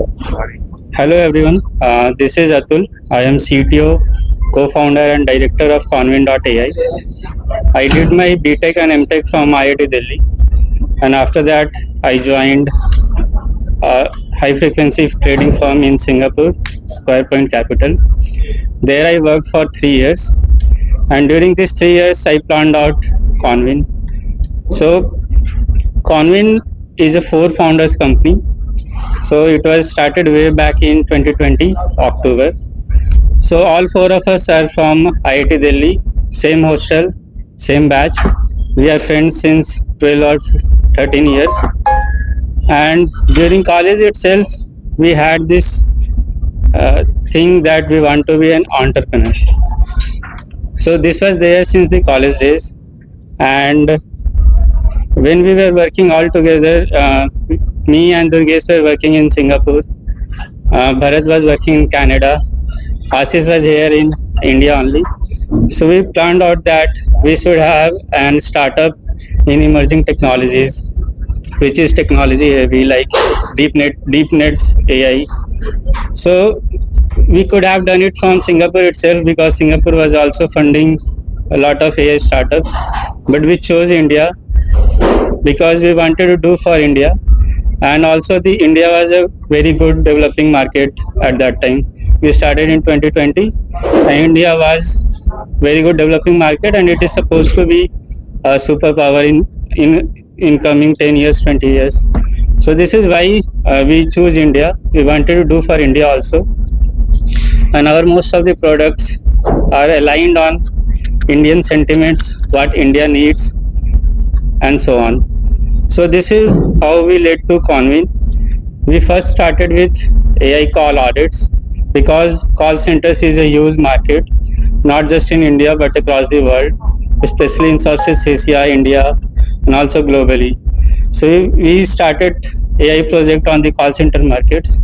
Hello everyone, this is Atul. I am CTO, co-founder and director of Convin.ai. I did my BTech and MTech from IIT Delhi, and after that I joined a high frequency trading firm in Singapore, Square Point Capital. There I worked for 3 years, and during these 3 years I planned out Convin. So Convin is a 4 founders company. So it was started way back in 2020 October. So all 4 of us are from IIT Delhi, same hostel, same batch. We are friends since 12 or 13 years. And during college itself, we had this thing that we want to be an entrepreneur. So this was there since the college days. And when we were working all together, me and Durgesh were working in Singapore. Bharat was working in Canada. Ashish was here in India only. So we planned out that we should have a startup in emerging technologies, which is technology heavy, like deep nets AI. So we could have done it from Singapore itself, because Singapore was also funding a lot of AI startups. But we chose India because we wanted to do for India. And also the India was a very good developing market at that time. We started in 2020, and India was very good developing market, and it is supposed to be a superpower in coming 10 years, 20 years. So this is why we choose India. We wanted to do for India also, and our most of the products are aligned on Indian sentiments, what India needs, and so on. So this is how we led to Convin. We first started with AI call audits, because call centers is a huge market, not just in India but across the world, especially in Southeast Asia, India, and also globally. So we started AI project on the call center markets.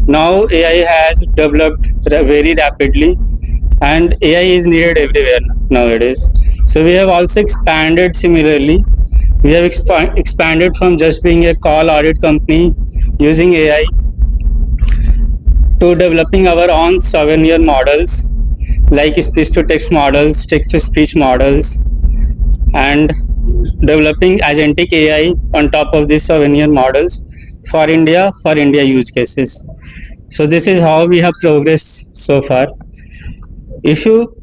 Now AI has developed very rapidly, and AI is needed everywhere nowadays. So we have also expanded similarly. We have expanded from just being a call audit company using AI to developing our own sovereign models, like speech-to-text models, text-to-speech models, and developing agentic AI on top of these sovereign models for India use cases. So this is how we have progressed so far. If you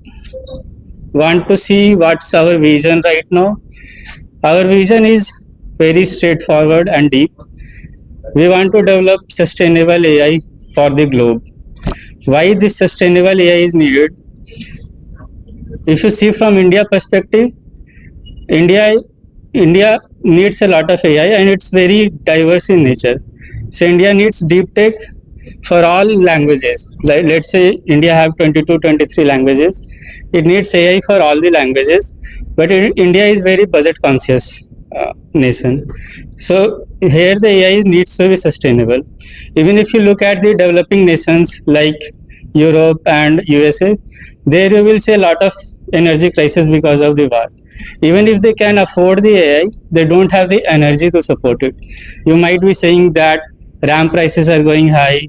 want to see what's our vision right now, our vision is very straightforward and deep. We want to develop sustainable AI for the globe. Why this sustainable AI is needed? If you see from India perspective, India needs a lot of AI, and it's very diverse in nature. So India needs deep tech for all languages. Like, let's say India have 22, 23 languages. It needs AI for all the languages, but India is very budget conscious nation. So here the AI needs to be sustainable. Even if you look at the developing nations like Europe and USA, there you will see a lot of energy crisis because of the war. Even if they can afford the AI, they don't have the energy to support it. You might be saying that RAM prices are going high,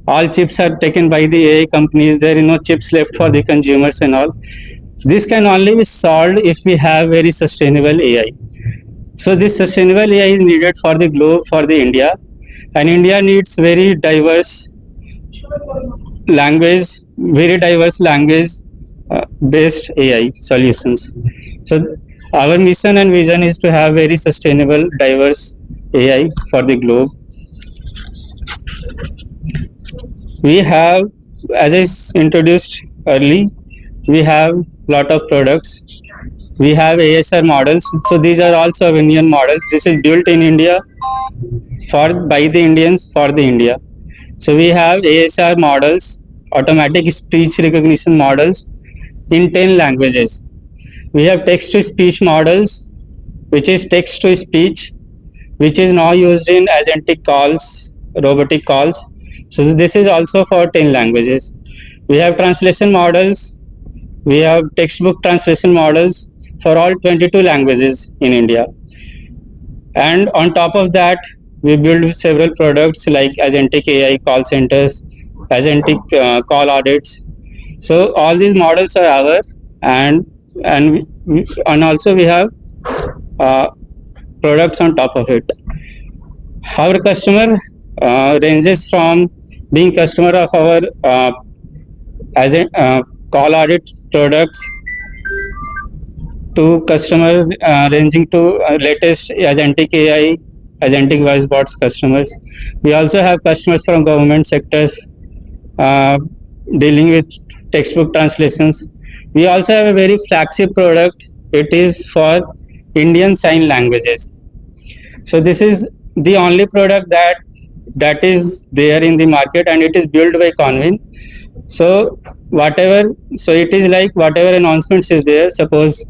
all chips are taken by the AI companies, there are no chips left for the consumers and all. This can only be solved if we have very sustainable AI. So this sustainable AI is needed for the globe, for the India, and India needs very diverse language based AI solutions. So our mission and vision is to have very sustainable, diverse AI for the globe. We have, as I introduced early, we have lot of products. We have ASR models. So these are all sovereign models. This is built in India by the Indians for the India. So we have ASR models, automatic speech recognition models in 10 languages. We have text-to-speech models, which is text-to-speech, which is now used in agentic calls, robotic calls. So this is also for 10 languages. We have translation models. We have textbook translation models for all 22 languages in India. And on top of that, we build several products like agentic AI call centers, agentic call audits. So all these models are ours, and also we have uh, products on top of it. Our customer ranges from being customer of our call audit products to customer ranging to latest agentic AI, agentic voice bots customers. We also have customers from government sectors uh, dealing with textbook translations. We also have a very flagship product. It is for Indian sign languages. So this is the only product that is there in the market, and it is built by Convin. So so it is like whatever announcements is there. Suppose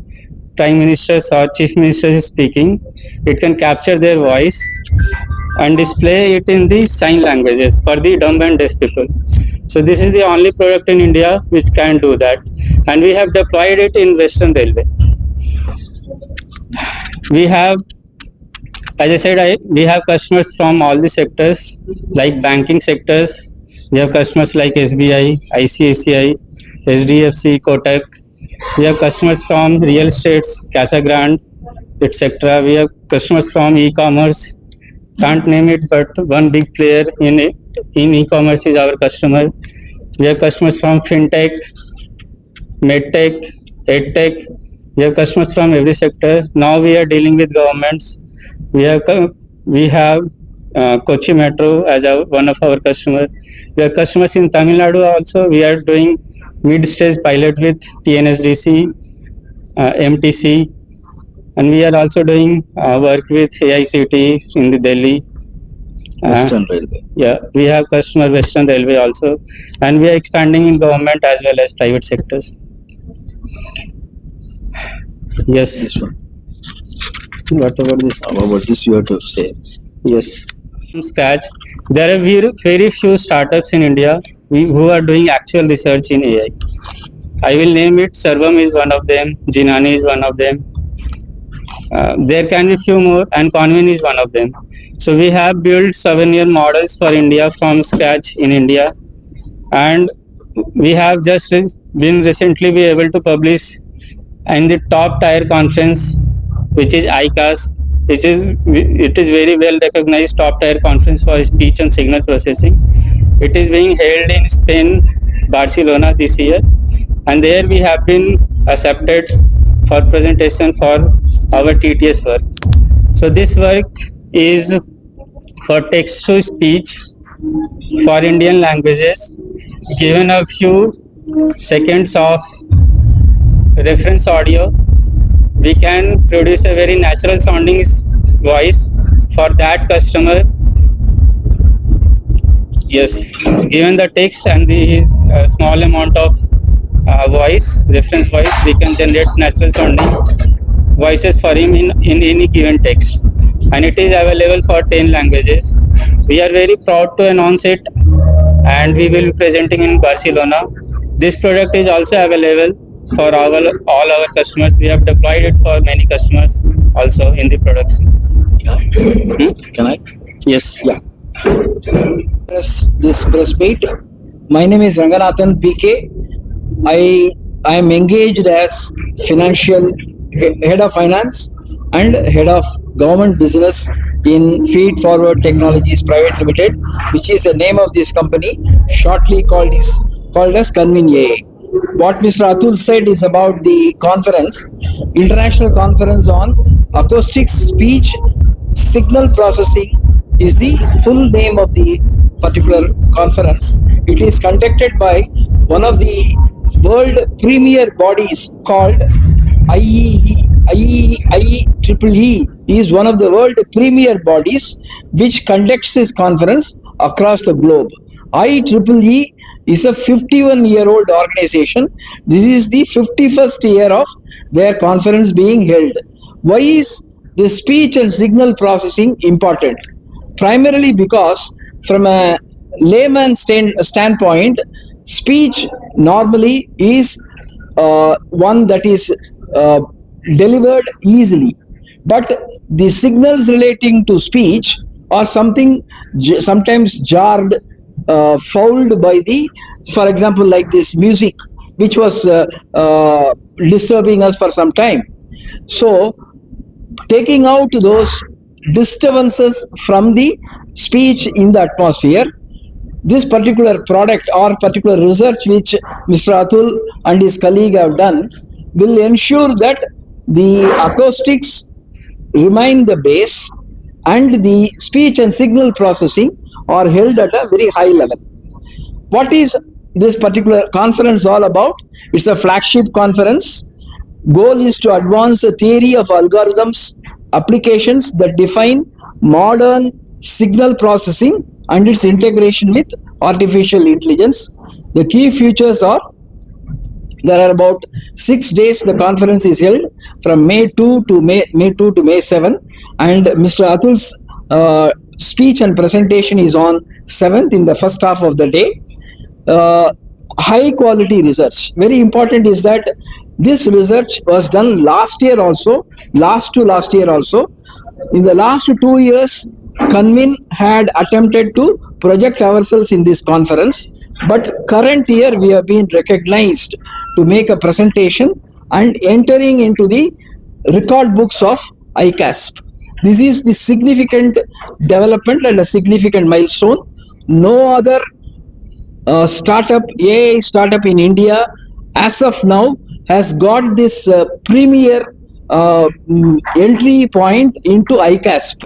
prime ministers or chief ministers is speaking, it can capture their voice and display it in the sign languages for the dumb and deaf people. So this is the only product in India which can do that, and we have deployed it in Western Railway. We have, as I said, we have customers from all the sectors, like banking sectors. We have customers like SBI, ICASSP, HDFC, Kotak. We have customers from real estates, Casa Grande, etc. We have customers from e-commerce. Can't name it, but one big player in e-commerce is our customer. We have customers from fintech, medtech, edtech. We have customers from every sector. Now we are dealing with governments. We have Kochi Metro as one of our customers. We have customers in Tamil Nadu also. We are doing mid-stage pilot with TNSDC, MTC, and we are also doing work with AICT in the Delhi. Western Railway. Yeah, we have customer Western Railway also, and we are expanding in government as well as private sectors. Yes. This one. What about this? About this you have to say. Yes. From scratch, there are very few startups in India who are doing actual research in AI. I will name it. Servam is one of them. Jinani is one of them. There can be few more, and Convin is one of them. So we have built 7-year models for India from scratch in India, and we have just been recently be able to publish in the top tier conference, which is ICASSP, it is very well recognized top tier conference for speech and signal processing. It is being held in Spain, Barcelona this year, and there we have been accepted for presentation for our TTS work. So this work is for text to speech for Indian languages. Given a few seconds of reference audio, we can produce a very natural sounding voice for that customer. Yes, given the text and the small amount of reference voice, we can generate natural sounding voices for him in any given text, and it is available for 10 languages. We are very proud to announce it, and we will be presenting in Barcelona. This product is also available for all our customers. We have deployed it for many customers also in the products. Can I? Yes. Yeah. This press meet. My name is Ranganathan PK. I am engaged as financial head of finance and head of government business in Feed Forward Technologies Private Limited, which is the name of this company, shortly called as Convin.ai. What Mr. Atul said is about the conference, international conference on acoustics, speech, signal processing is the full name of the particular conference. It is conducted by one of the world premier bodies called IEEE. IEEE is one of the world premier bodies which conducts this conference across the globe. IEEE is a 51-year-old organization. This is the 51st year of their conference being held. Why is the speech and signal processing important? Primarily because from a layman's standpoint, speech normally is one that is delivered easily, but the signals relating to speech or something sometimes jarred, fouled by the, for example, like this music, which was disturbing us for some time. So, taking out those disturbances from the speech in the atmosphere, this particular product or particular research which Mr. Atul and his colleague have done will ensure that the acoustics remain the base and the speech and signal processing are held at a very high level. What is this particular conference all about? It's a flagship conference. Goal is to advance the theory of algorithms, applications that define modern signal processing and its integration with artificial intelligence. The key features are, there are about 6 days the conference is held from May 2 to May 7, and Mr. Atul's speech and presentation is on 7th in the first half of the day. High quality research. Very important is that this research was done last year also, last year also. In the last 2 years, Convin had attempted to project ourselves in this conference, but current year we have been recognized to make a presentation and entering into the record books of ICASSP. This is the significant development and a significant milestone. No other startup, AI startup in India as of now has got this premier entry point into ICASSP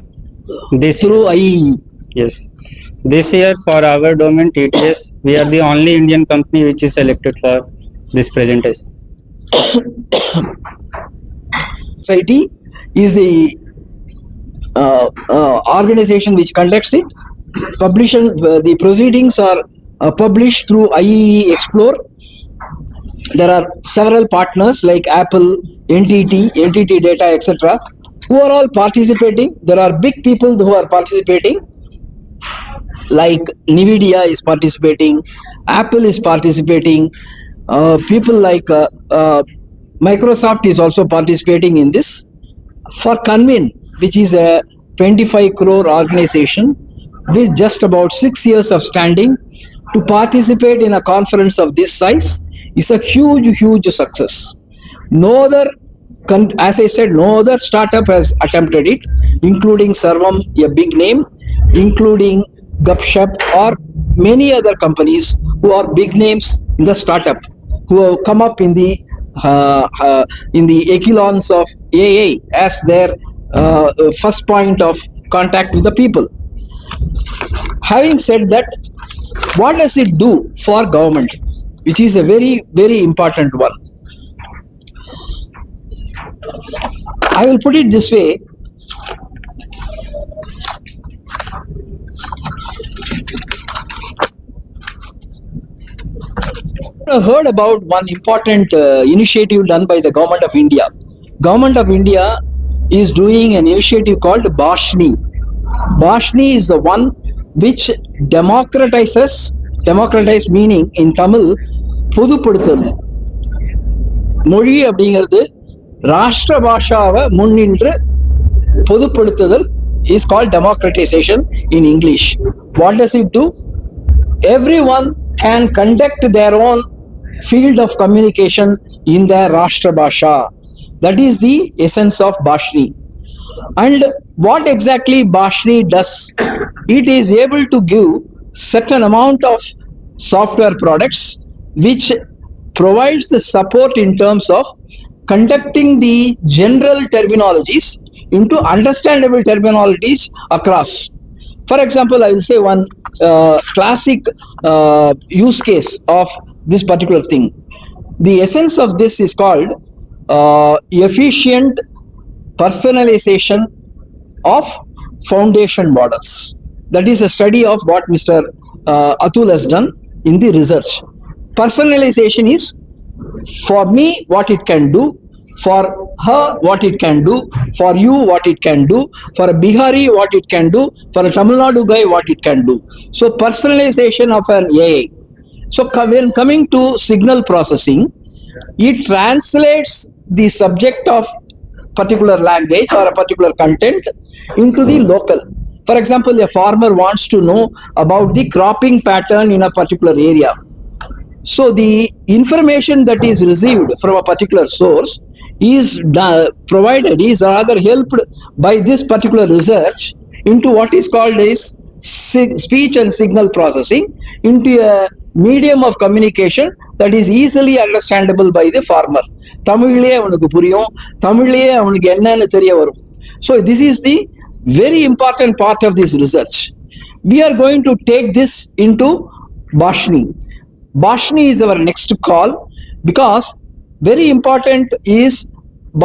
through IEEE. Yes. This year for our domain TTS, we are the only Indian company which is selected for this presentation. Society is the organization which conducts it. The proceedings are published through IEEE Explore. There are several partners like Apple, NTT Data, etc., who are all participating. There are big people who are participating, like NVIDIA is participating, Apple is participating, people like Microsoft is also participating in this. For Convin, which is a 25 crore organization with just about 6 years of standing, to participate in a conference of this size is a huge success. No other, as I said, no other startup has attempted it, including Sarvam, a big name, including Gupshup, or many other companies who are big names in the startup, who have come up in the echelons of AI as their first point of contact with the people. Having said that, what does it do for government, which is a very important one? I will put it this way. I heard about one important initiative done by the Government of India. Government of India is doing an initiative called Bashni. Bashni is the one which democratize meaning in Tamil, புதுப்படுத்துறது. மொழி அப்படிங்கிறது ராஷ்டிர பாஷாவை முன்னின்று பொதுப்படுத்துதல் is called democratization in English. What does it do? Everyone can conduct their own field of communication in their Rashtra Bhasha. That is the essence of Bashni. And what exactly Bashni does? It is able to give certain amount of software products which provides the support in terms of conducting the general terminologies into understandable terminologies across. For example, I will say one classic use case of this particular thing. The essence of this is called efficient personalization of foundation models. That is a study of what Mr. Atul has done in the research. Personalization is, for me, what it can do, for her, what it can do, for you, what it can do, for a Bihari, what it can do, for a Tamil Nadu guy, what it can do. So personalization of an AI. So when coming to signal processing, it translates the subject of particular language or a particular content into the local. For example, a farmer wants to know about the cropping pattern in a particular area. So the information that is received from a particular source is provided, is rather helped by this particular research into what is called as speech and signal processing, into a medium of communication that is easily understandable by the farmer. தமிழ்லயே அவனுக்கு புரியும், தமிழ்லயே அவனுக்கு என்னன்னு தெரிய வரும். So this is the very important part of this research. We are going to take this into Bhashni. Bhashni is our next call, because very important is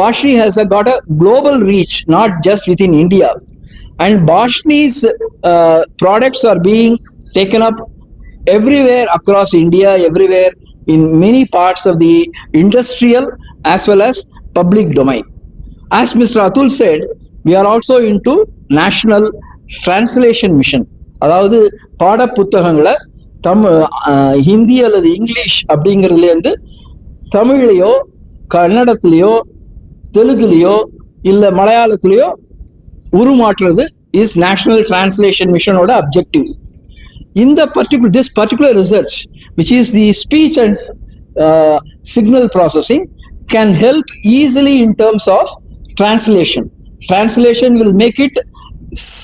Bhashni has got a global reach, not just within India. And Bhashni's products are being taken up everywhere across India, everywhere in many parts of the industrial as well as public domain. As Mr. Atul said, we are also into national translation mission. அதாவது பாட புத்தகங்களை ஹிந்தி அல்லது English அப்படிங்கிறதுலேருந்து தமிழ்லையோ கன்னடத்துலையோ தெலுங்குலையோ இல்லை மலையாளத்துலையோ உருமாற்றுறது is national translation மிஷனோட objective. This particular research, which is the speech and signal processing, can help easily in terms of translation. Translation will make it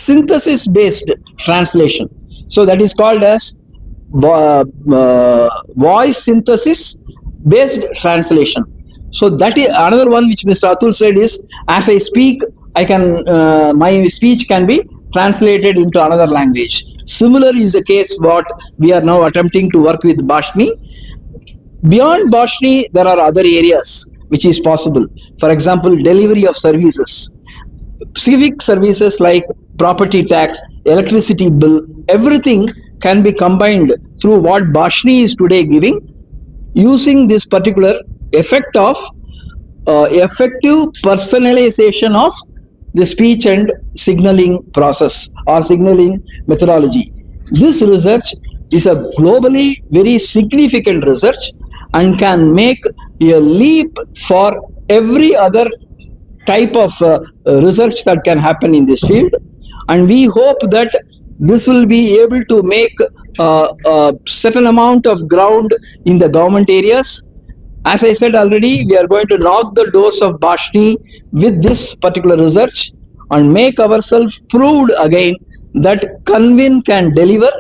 synthesis based translation. So that is called as voice synthesis based translation. So that is another one which Mr. Atul said is, as I speak, I can my speech can be translated into another language. Similar is the case what we are now attempting to work with Bhashni. Beyond Bhashni, there are other areas which is possible. For example, delivery of services, civic services like property tax, electricity bill, everything can be combined through what Bhashni is today giving, using this particular effect of effective personalization of the speech and signaling process or signaling methodology. This research is a globally very significant research and can make a leap for every other type of research that can happen in this field. And we hope that this will be able to make a certain amount of ground in the government areas. As I said already, we are going to knock the doors of Bhashni with this particular research and make ourselves proved again that Convin can deliver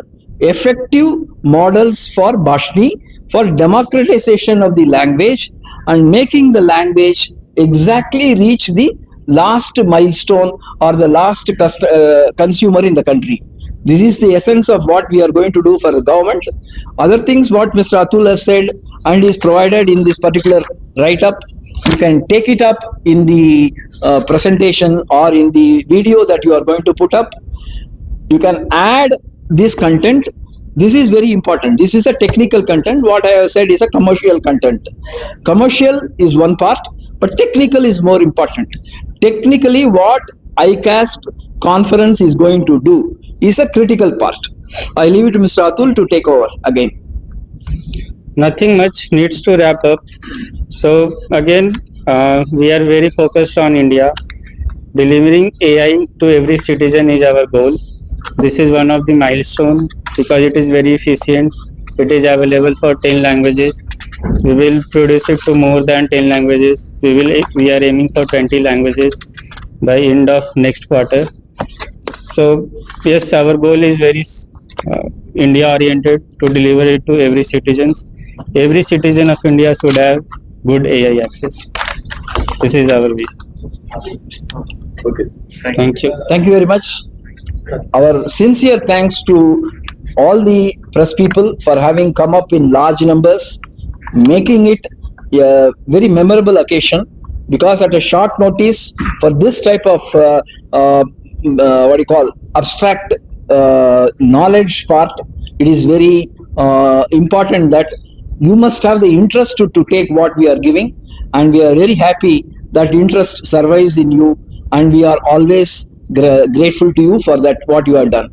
effective models for Bhashni for democratization of the language and making the language exactly reach the last milestone or the last consumer in the country. This is the essence of what we are going to do for the government. Other things what Mr. Atul has said and is provided in this particular write-up, you can take it up in the presentation or in the video that you are going to put up. You can add this content. This is very important. This is a technical content. What I have said is a commercial content. Commercial is one part, but technical is more important. Technically, what ICASSP conference is going to do is a critical part. I leave it to Mr. Atul to take over again. Nothing much needs to wrap up. So again, we are very focused on India. Delivering AI to every citizen is our goal. This is one of the milestones because it is very efficient. It is available for 10 languages. We will produce it to more than 10 languages. We are aiming for 20 languages by end of next quarter. So yes, our goal is very India oriented to deliver it to every citizens. Every citizen of India should have good AI access. This is our vision. Okay. Thank you. Thank you very much. Our sincere thanks to all the press people for having come up in large numbers, making it a very memorable occasion, because at a short notice for this type of abstract knowledge part, it is very important that you must have the interest to take what we are giving, and we are very happy that interest survives in you, and we are always grateful to you for that what you have done.